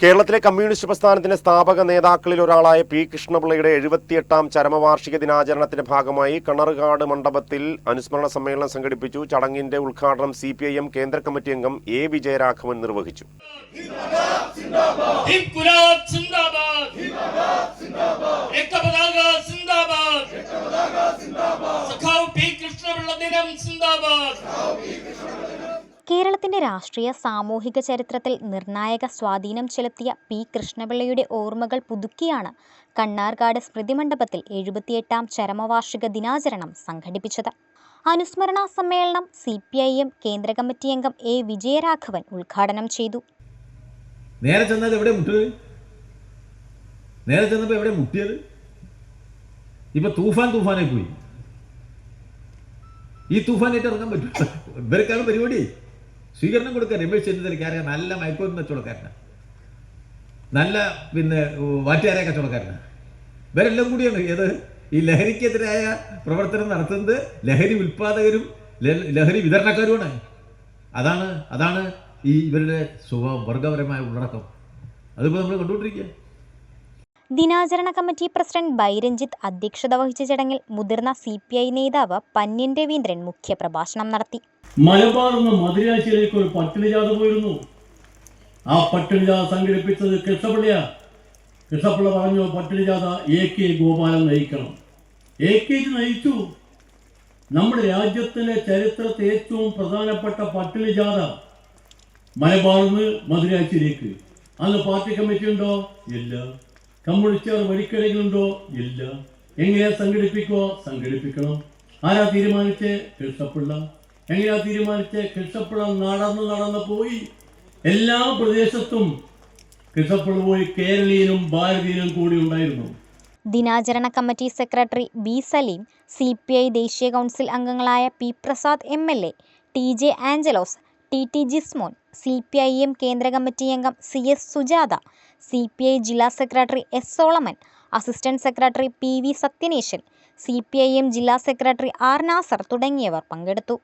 കേരളത്തിലെ കമ്മ്യൂണിസ്റ്റ് പ്രസ്ഥാനത്തിന്റെ സ്ഥാപക നേതാക്കളിൽ ഒരാളായ പി കൃഷ്ണപിള്ളയുടെ 78ാം ചരമവാർഷിക ദിനാചരണത്തിന്റെ ഭാഗമായി കണ്ണറുകാട് മണ്ഡപത്തിൽ അനുസ്മരണ സമ്മേളനം സംഘടിപ്പിച്ചു. ചടങ്ങിന്റെ ഉദ്ഘാടനം CPIM കേന്ദ്ര കമ്മിറ്റി അംഗം A. വിജയരാഘവൻ നിർവഹിച്ചു. കേരളത്തിന്റെ രാഷ്ട്രീയ സാമൂഹിക ചരിത്രത്തിൽ നിർണായക സ്വാധീനം ചെലുത്തിയ പി കൃഷ്ണപിള്ളയുടെ ഓർമ്മകൾ പുതുക്കിയാണ് കണ്ണാർകാട് സ്മൃതി മണ്ഡപത്തിൽ 78ാം ചരമവാർഷിക ദിനാചരണം സംഘടിപ്പിച്ചത്. അനുസ്മരണ സമ്മേളനം CPIM കേന്ദ്ര കമ്മിറ്റി അംഗം A. വിജയരാഘവൻ ഉദ്ഘാടനം ചെയ്തു. നേരെ ചെന്നപ്പോൾ എവിടെ മുട്ടിയത്? ഇപ്പൊ തൂഫാനായി പോയി. ഈ തൂഫാനായിട്ട് ഇറങ്ങാൻ പറ്റും? ഇവർക്കാണ് പരിപാടി. സ്വീകരണം കൊടുക്കുക. രമേശ് ചെന്നിത്തലയ്ക്ക് നല്ല മയക്കുമരുന്ന് കച്ചവടക്കാരനാണ്, നല്ല വാറ്റുകാരെ കച്ചവടക്കാരനാണ്. ഇവരെല്ലാം കൂടിയാണ് ഈ ലഹരിക്കെതിരായ പ്രവർത്തനം നടത്തുന്നത്. ലഹരി ഉൽപാദകരും ലഹരി വിതരണക്കാരുമാണ്. അതാണ് ഈ ഇവരുടെ സ്വഭാവം, വർഗപരമായ ഉള്ളടക്കം. അതിപ്പോൾ നമ്മൾ കണ്ടുകൊണ്ടിരിക്കുക. ദിനാചരണ കമ്മിറ്റി പ്രസിഡന്റ് ബൈരഞ്ജിത്ത് അധ്യക്ഷത വഹിച്ച ചടങ്ങിൽ മുതിർന്ന CPI നേതാവ് പന്ന്യൻ രവീന്ദ്രൻ മുഖ്യപ്രഭാഷണം നടത്തി. മലബാറിൽ നിന്ന് മധുരാശിയിലേക്ക് ഒരു പട്ടിണി ജാഥ പോയിരുന്നു. ആ പട്ടിണി ജാഥ സംഘടിപ്പിച്ചത് കൃഷ്ണപിള്ളയാണ്. കൃഷ്ണപിള്ള പറഞ്ഞു, പട്ടിണി ജാഥ AK ഗോപാലൻ നയിക്കണം. AK നയിച്ചു. നമ്മുടെ രാജ്യത്തിന്റെ ചരിത്രത്തെ ഏറ്റവും പ്രധാനപ്പെട്ട പട്ടിണി ജാഥ മലബാറിൽ നിന്ന് മധുരാശിയിലേക്ക്. അന്ന് പാർട്ടി കമ്മിറ്റി ഉണ്ടോ? ഇല്ല. കമ്മ്യൂണിസ്റ്റുകാർ വഴിക്കടകളുണ്ടോ? ഇല്ല. എങ്ങനെയാ സംഘടിപ്പിക്കണം. ആരാ തീരുമാനിച്ചേ? കൃഷ്ണപിള്ള. എങ്ങനെയാ തീരുമാനിച്ചേ? കൃഷ്ണപിള്ള നടന്ന് പോയി. എല്ലാ പ്രദേശത്തും കൃഷ്ണപിള്ള പോയി. കേരളീയനും ഭാരതീയനും കൂടി ഉണ്ടായിരുന്നു. ദിനാചരണ committee secretary B. Saleem, CPI ദേശീയ കൗൺസിൽ അംഗങ്ങളായ P. Prasad MLA, TJ Angelos, TT Jismon, CPIM കേന്ദ്ര കമ്മിറ്റി അംഗം CS സുജാത, CPI ജില്ലാ സെക്രട്ടറി S. Solomon, assistant secretary PV Sathyanesan, CPIM ജില്ലാ സെക്രട്ടറി R. നാസർ തുടങ്ങിയവർ പങ്കെടുത്തു.